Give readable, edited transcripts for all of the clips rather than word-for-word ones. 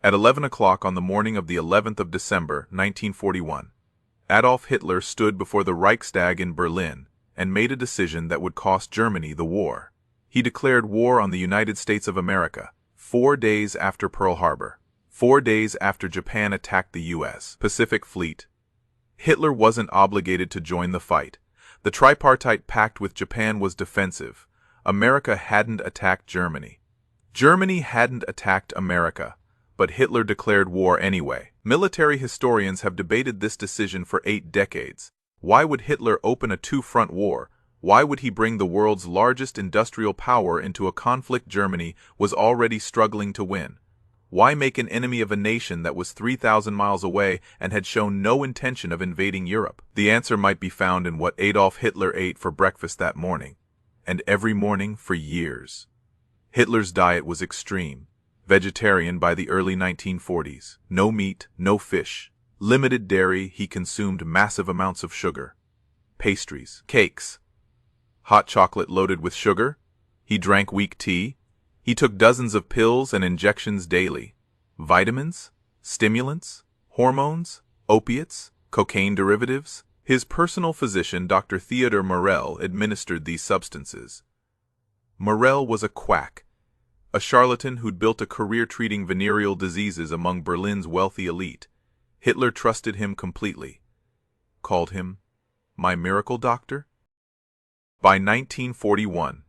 At 11 o'clock on the morning of the 11th of December, 1941, Adolf Hitler stood before the Reichstag in Berlin and made a decision that would cost Germany the war. He declared war on the United States of America 4 days after Pearl Harbor, 4 days after Japan attacked the U.S. Pacific Fleet. Hitler wasn't obligated to join the fight. The tripartite pact with Japan was defensive. America hadn't attacked Germany. Germany hadn't attacked America, but Hitler declared war anyway. Military historians have debated this decision for 8 decades. Why would Hitler open a two-front war? Why would he bring the world's largest industrial power into a conflict Germany was already struggling to win? Why make an enemy of a nation that was 3,000 miles away and had shown no intention of invading Europe? The answer might be found in what Adolf Hitler ate for breakfast that morning, and every morning for years. Hitler's diet was extreme. Vegetarian by the early 1940s. No meat, no fish. Limited dairy, he consumed massive amounts of sugar. Pastries, cakes. Hot chocolate loaded with sugar. He drank weak tea. He took dozens of pills and injections daily. Vitamins, stimulants, hormones, opiates, cocaine derivatives. His personal physician, Dr. Theodor Morell, administered these substances. Morell was a quack, a charlatan who'd built a career treating venereal diseases among Berlin's wealthy elite. Hitler trusted him completely. Called him my miracle doctor? By 1941,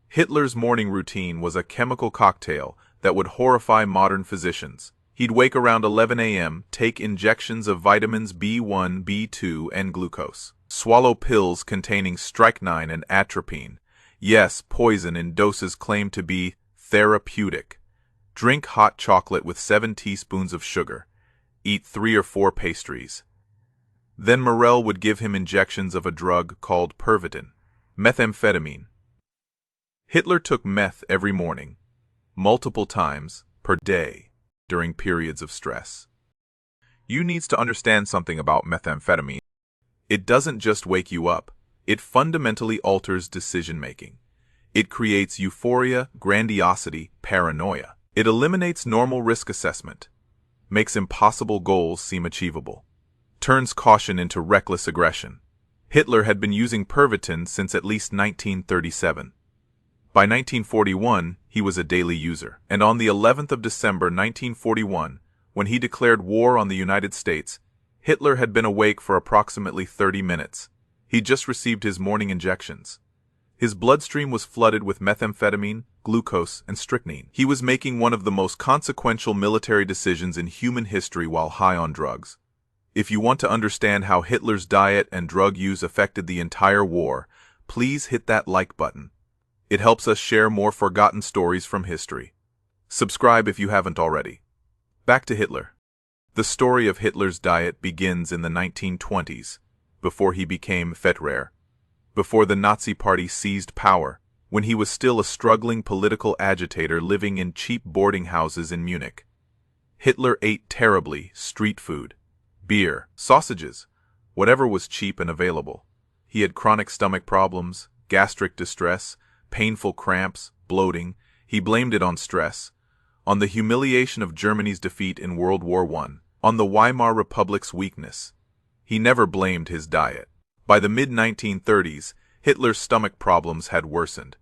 Hitler's morning routine was a chemical cocktail that would horrify modern physicians. He'd wake around 11 a.m., take injections of vitamins B1, B2, and glucose. Swallow pills containing strychnine and atropine. Yes, poison in doses claimed to be therapeutic. Drink hot chocolate with 7 teaspoons of sugar. Eat 3 or 4 pastries. Then Morell would give him injections of a drug called Pervitin, methamphetamine. Hitler took meth every morning, multiple times per day, during periods of stress. You need to understand something about methamphetamine. It doesn't just wake you up, it fundamentally alters decision-making. It creates euphoria, grandiosity, paranoia. It eliminates normal risk assessment, makes impossible goals seem achievable, turns caution into reckless aggression. Hitler had been using Pervitin since at least 1937. By 1941, he was a daily user. And on the 11th of December 1941, when he declared war on the United States, Hitler had been awake for approximately 30 minutes. He'd just received his morning injections. His bloodstream was flooded with methamphetamine, glucose, and strychnine. He was making one of the most consequential military decisions in human history while high on drugs. If you want to understand how Hitler's diet and drug use affected the entire war, please hit that like button. It helps us share more forgotten stories from history. Subscribe if you haven't already. Back to Hitler. The story of Hitler's diet begins in the 1920s, before he became Führer, before the Nazi Party seized power, when he was still a struggling political agitator living in cheap boarding houses in Munich. Hitler ate terribly: street food, beer, sausages, whatever was cheap and available. He had chronic stomach problems, gastric distress, painful cramps, bloating. He blamed it on stress, on the humiliation of Germany's defeat in World War I, on the Weimar Republic's weakness. He never blamed his diet. By the mid-1930s, Hitler's stomach problems had worsened.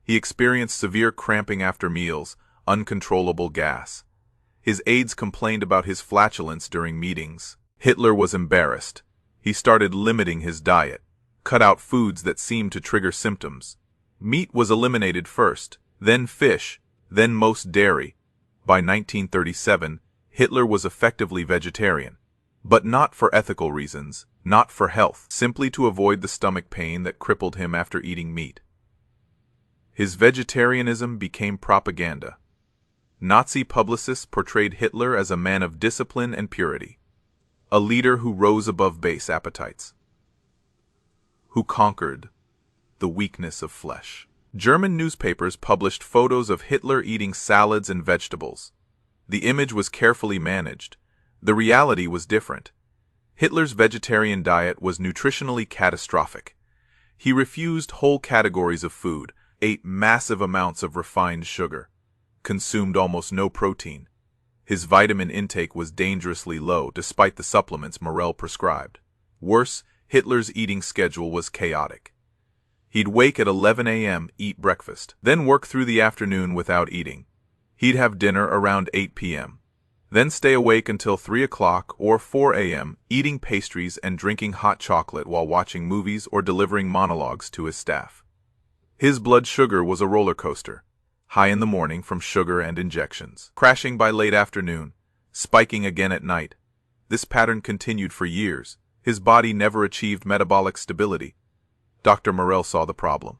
He experienced severe cramping after meals, uncontrollable gas. His aides complained about his flatulence during meetings. Hitler was embarrassed. He started limiting his diet, cut out foods that seemed to trigger symptoms. Meat was eliminated first, then fish, then most dairy. By 1937, Hitler was effectively vegetarian. But not for ethical reasons, not for health, simply to avoid the stomach pain that crippled him after eating meat. His vegetarianism became propaganda. Nazi publicists portrayed Hitler as a man of discipline and purity, a leader who rose above base appetites, who conquered the weakness of flesh. German newspapers published photos of Hitler eating salads and vegetables. The image was carefully managed. The reality was different. Hitler's vegetarian diet was nutritionally catastrophic. He refused whole categories of food, ate massive amounts of refined sugar, consumed almost no protein. His vitamin intake was dangerously low despite the supplements Morell prescribed. Worse, Hitler's eating schedule was chaotic. He'd wake at 11 a.m., eat breakfast, then work through the afternoon without eating. He'd have dinner around 8 p.m., then stay awake until 3 o'clock or 4 a.m., eating pastries and drinking hot chocolate while watching movies or delivering monologues to his staff. His blood sugar was a roller coaster, high in the morning from sugar and injections, crashing by late afternoon, spiking again at night. This pattern continued for years. His body never achieved metabolic stability. Dr. Morell saw the problem.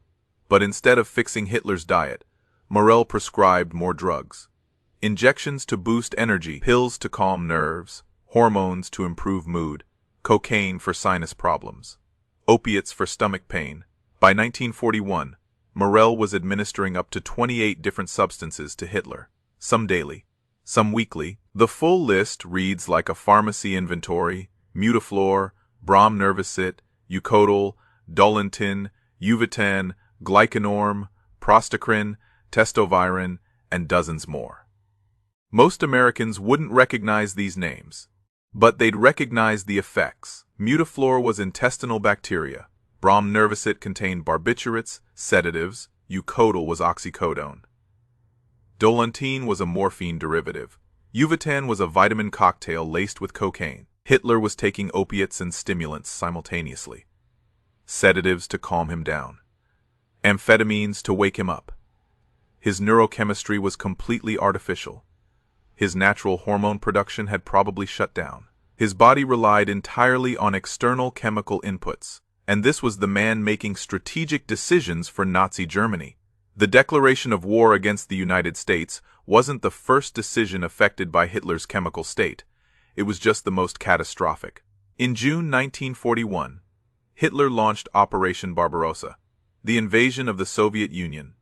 But instead of fixing Hitler's diet, Morell prescribed more drugs. Injections to boost energy, pills to calm nerves, hormones to improve mood, cocaine for sinus problems, opiates for stomach pain. By 1941, Morell was administering up to 28 different substances to Hitler, some daily, some weekly. The full list reads like a pharmacy inventory: Mutaflor, Bromnervicet, Eucodol, Dolentin, Uvitan, Glycanorm, Prostacrin, Testovirin, and dozens more. Most Americans wouldn't recognize these names, but they'd recognize the effects. Mutaflor was intestinal bacteria. Bromnervicet contained barbiturates, sedatives. Eucodol was oxycodone. Dolentin was a morphine derivative. Uvitan was a vitamin cocktail laced with cocaine. Hitler was taking opiates and stimulants simultaneously. Sedatives to calm him down. Amphetamines to wake him up. His neurochemistry was completely artificial. His natural hormone production had probably shut down. His body relied entirely on external chemical inputs, and this was the man making strategic decisions for Nazi Germany. The declaration of war against the United States wasn't the first decision affected by Hitler's chemical state. It was just the most catastrophic. In June 1941, Hitler launched Operation Barbarossa, the invasion of the Soviet Union.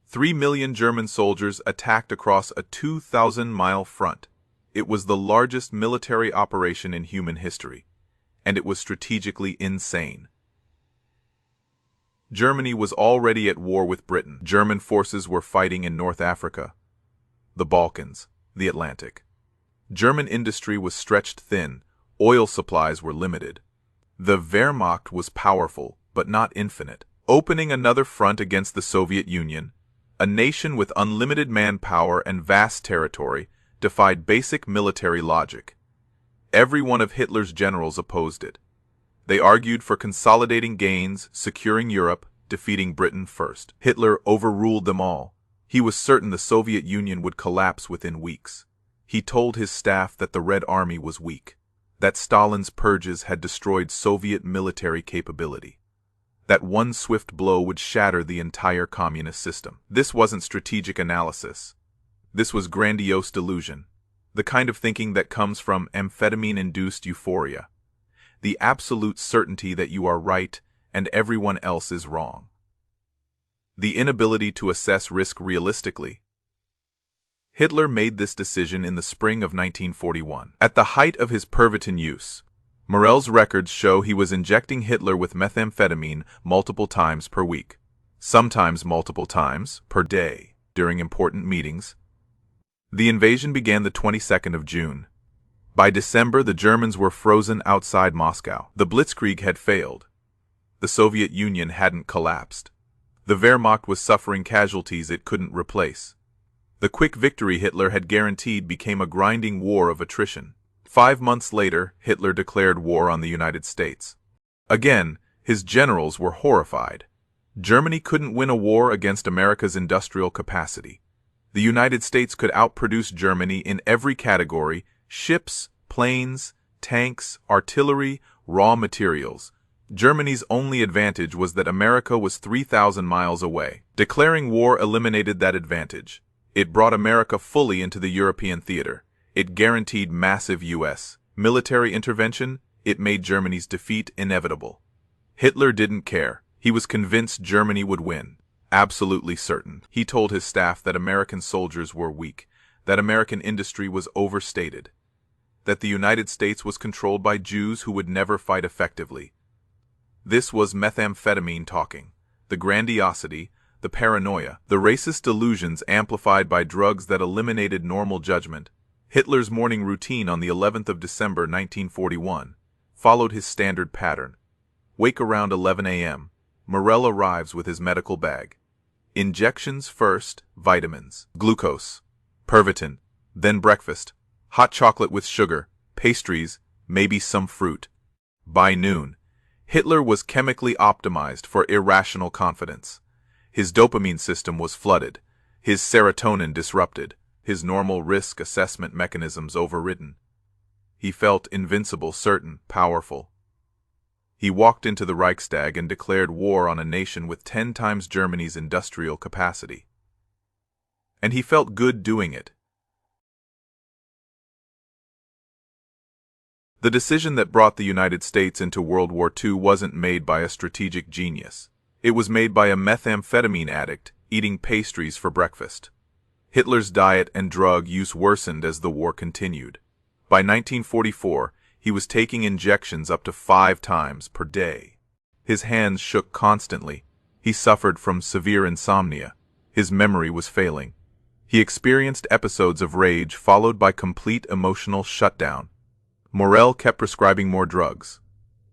3 million German soldiers attacked across a 2,000-mile front. It was the largest military operation in human history, and it was strategically insane. Germany was already at war with Britain. German forces were fighting in North Africa, the Balkans, the Atlantic. German industry was stretched thin. Oil supplies were limited. The Wehrmacht was powerful, but not infinite. Opening another front against the Soviet Union, a nation with unlimited manpower and vast territory, defied basic military logic. Every one of Hitler's generals opposed it. They argued for consolidating gains, securing Europe, defeating Britain first. Hitler overruled them all. He was certain the Soviet Union would collapse within weeks. He told his staff that the Red Army was weak, that Stalin's purges had destroyed Soviet military capability, that one swift blow would shatter the entire communist system. This wasn't strategic analysis. This was grandiose delusion, the kind of thinking that comes from amphetamine-induced euphoria, the absolute certainty that you are right and everyone else is wrong. The inability to assess risk realistically. Hitler made this decision in the spring of 1941. At the height of his Pervitin use, Morell's records show he was injecting Hitler with methamphetamine multiple times per week, sometimes multiple times per day during important meetings. The invasion began the 22nd of June. By December, the Germans were frozen outside Moscow. The Blitzkrieg had failed. The Soviet Union hadn't collapsed. The Wehrmacht was suffering casualties it couldn't replace. The quick victory Hitler had guaranteed became a grinding war of attrition. 5 months later, Hitler declared war on the United States. Again, his generals were horrified. Germany couldn't win a war against America's industrial capacity. The United States could outproduce Germany in every category: ships, planes, tanks, artillery, raw materials. Germany's only advantage was that America was 3,000 miles away. Declaring war eliminated that advantage. It brought America fully into the European theater. It guaranteed massive U.S. military intervention. It made Germany's defeat inevitable. Hitler didn't care. He was convinced Germany would win. Absolutely certain. He told his staff that American soldiers were weak, that American industry was overstated, that the United States was controlled by Jews who would never fight effectively. This was methamphetamine talking. The grandiosity, the paranoia, the racist delusions amplified by drugs that eliminated normal judgment. Hitler's morning routine on the 11th of December 1941 followed his standard pattern. Wake around 11 a.m. Morell arrives with his medical bag. Injections first, vitamins, glucose, Pervitin, then breakfast, hot chocolate with sugar, pastries, maybe some fruit. By noon, Hitler was chemically optimized for irrational confidence. His dopamine system was flooded, his serotonin disrupted, his normal risk assessment mechanisms overridden. He felt invincible, certain, powerful. He walked into the Reichstag and declared war on a nation with 10 times Germany's industrial capacity. And he felt good doing it. The decision that brought the United States into World War II wasn't made by a strategic genius. It was made by a methamphetamine addict eating pastries for breakfast. Hitler's diet and drug use worsened as the war continued. By 1944, he was taking injections up to 5 times per day. His hands shook constantly. He suffered from severe insomnia. His memory was failing. He experienced episodes of rage followed by complete emotional shutdown. Morell kept prescribing more drugs.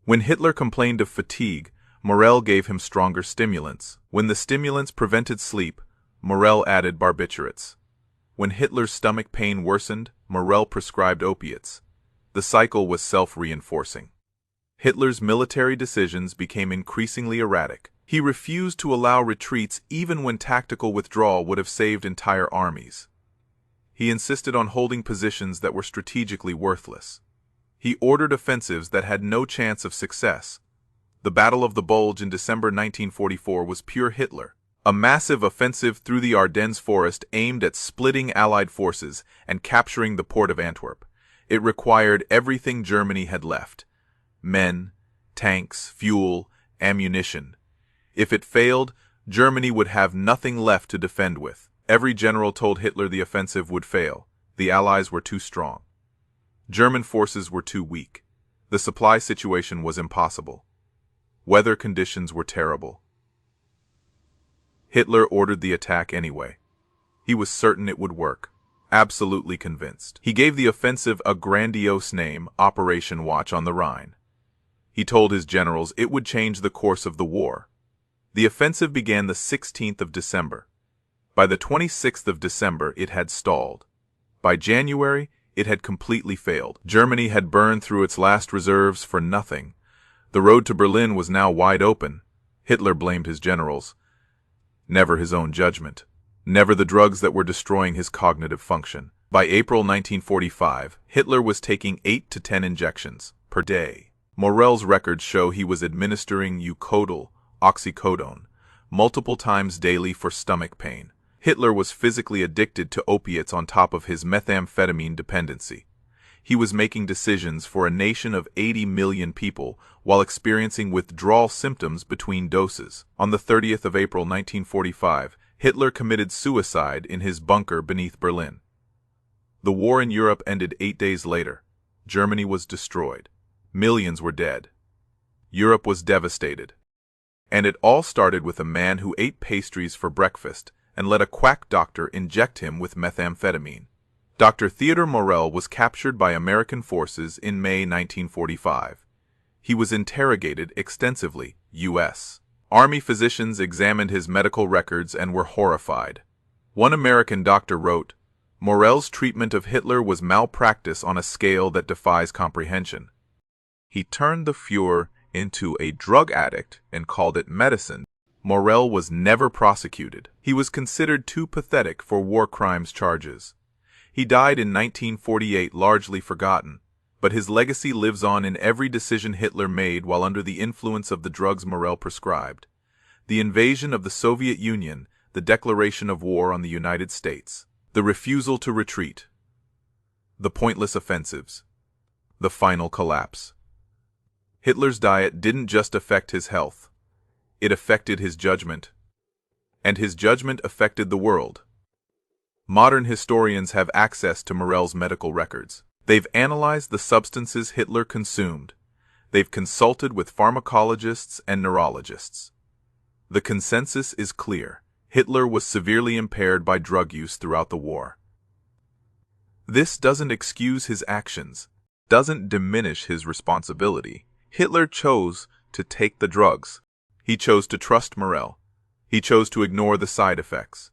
When Hitler complained of fatigue, Morell gave him stronger stimulants. When the stimulants prevented sleep, Morell added barbiturates. When Hitler's stomach pain worsened, Morell prescribed opiates. The cycle was self-reinforcing. Hitler's military decisions became increasingly erratic. He refused to allow retreats even when tactical withdrawal would have saved entire armies. He insisted on holding positions that were strategically worthless. He ordered offensives that had no chance of success. The Battle of the Bulge in December 1944 was pure Hitler. A massive offensive through the Ardennes forest aimed at splitting Allied forces and capturing the port of Antwerp. It required everything Germany had left: men, tanks, fuel, ammunition. If it failed, Germany would have nothing left to defend with. Every general told Hitler the offensive would fail. The Allies were too strong. German forces were too weak. The supply situation was impossible. Weather conditions were terrible. Hitler ordered the attack anyway. He was certain it would work. Absolutely convinced. He gave the offensive a grandiose name, Operation Watch on the Rhine. He told his generals it would change the course of the war. The offensive began the 16th of December. By the 26th of December, it had stalled. By January, it had completely failed. Germany had burned through its last reserves for nothing. The road to Berlin was now wide open. Hitler blamed his generals. Never his own judgment. Never the drugs that were destroying his cognitive function. By April 1945, Hitler was taking 8 to 10 injections per day. Morell's records show he was administering oxycodone, multiple times daily for stomach pain. Hitler was physically addicted to opiates on top of his methamphetamine dependency. He was making decisions for a nation of 80 million people while experiencing withdrawal symptoms between doses. On the 30th of April 1945, Hitler committed suicide in his bunker beneath Berlin. The war in Europe ended 8 days later. Germany was destroyed. Millions were dead. Europe was devastated. And it all started with a man who ate pastries for breakfast and let a quack doctor inject him with methamphetamine. Dr. Theodor Morell was captured by American forces in May 1945. He was interrogated extensively. U.S. Army physicians examined his medical records and were horrified. One American doctor wrote, "Morell's treatment of Hitler was malpractice on a scale that defies comprehension. He turned the Führer into a drug addict and called it medicine." Morell was never prosecuted. He was considered too pathetic for war crimes charges. He died in 1948, largely forgotten, but his legacy lives on in every decision Hitler made while under the influence of the drugs Morell prescribed. The invasion of the Soviet Union, the declaration of war on the United States, the refusal to retreat, the pointless offensives, the final collapse. Hitler's diet didn't just affect his health. It affected his judgment. And his judgment affected the world. Modern historians have access to Morell's medical records. They've analyzed the substances Hitler consumed. They've consulted with pharmacologists and neurologists. The consensus is clear. Hitler was severely impaired by drug use throughout the war. This doesn't excuse his actions, doesn't diminish his responsibility. Hitler chose to take the drugs. He chose to trust Morell. He chose to ignore the side effects.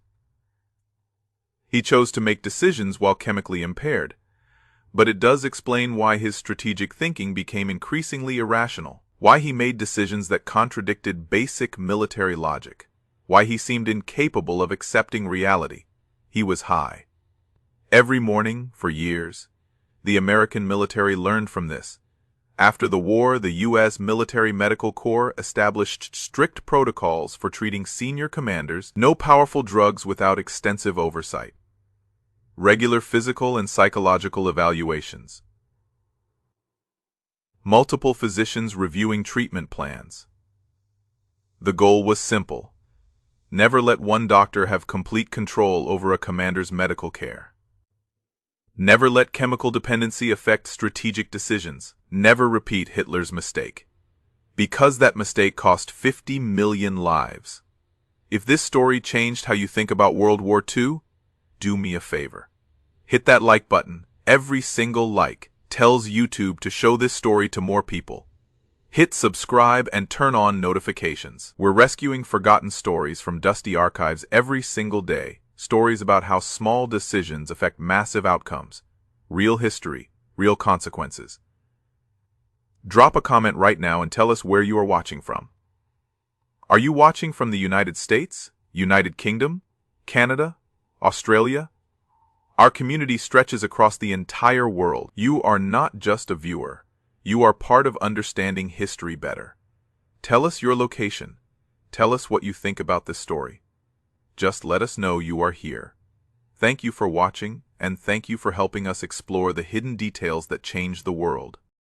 He chose to make decisions while chemically impaired. But it does explain why his strategic thinking became increasingly irrational, why he made decisions that contradicted basic military logic, why he seemed incapable of accepting reality. He was high. Every morning, for years, the American military learned from this. After the war, the U.S. Military Medical Corps established strict protocols for treating senior commanders, no powerful drugs without extensive oversight. Regular physical and psychological evaluations. Multiple physicians reviewing treatment plans. The goal was simple. Never let one doctor have complete control over a commander's medical care. Never let chemical dependency affect strategic decisions. Never repeat Hitler's mistake. Because that mistake cost 50 million lives. If this story changed how you think about World War II, do me a favor. Hit that like button. Every single like tells YouTube to show this story to more people. Hit subscribe and turn on notifications. We're rescuing forgotten stories from dusty archives every single day. Stories about how small decisions affect massive outcomes. Real history, real consequences. Drop a comment right now and tell us where you are watching from. Are you watching from the United States, United Kingdom, Canada, Australia? Our community stretches across the entire world. You are not just a viewer. You are part of understanding history better. Tell us your location. Tell us what you think about this story. Just let us know you are here. Thank you for watching, and thank you for helping us explore the hidden details that change the world.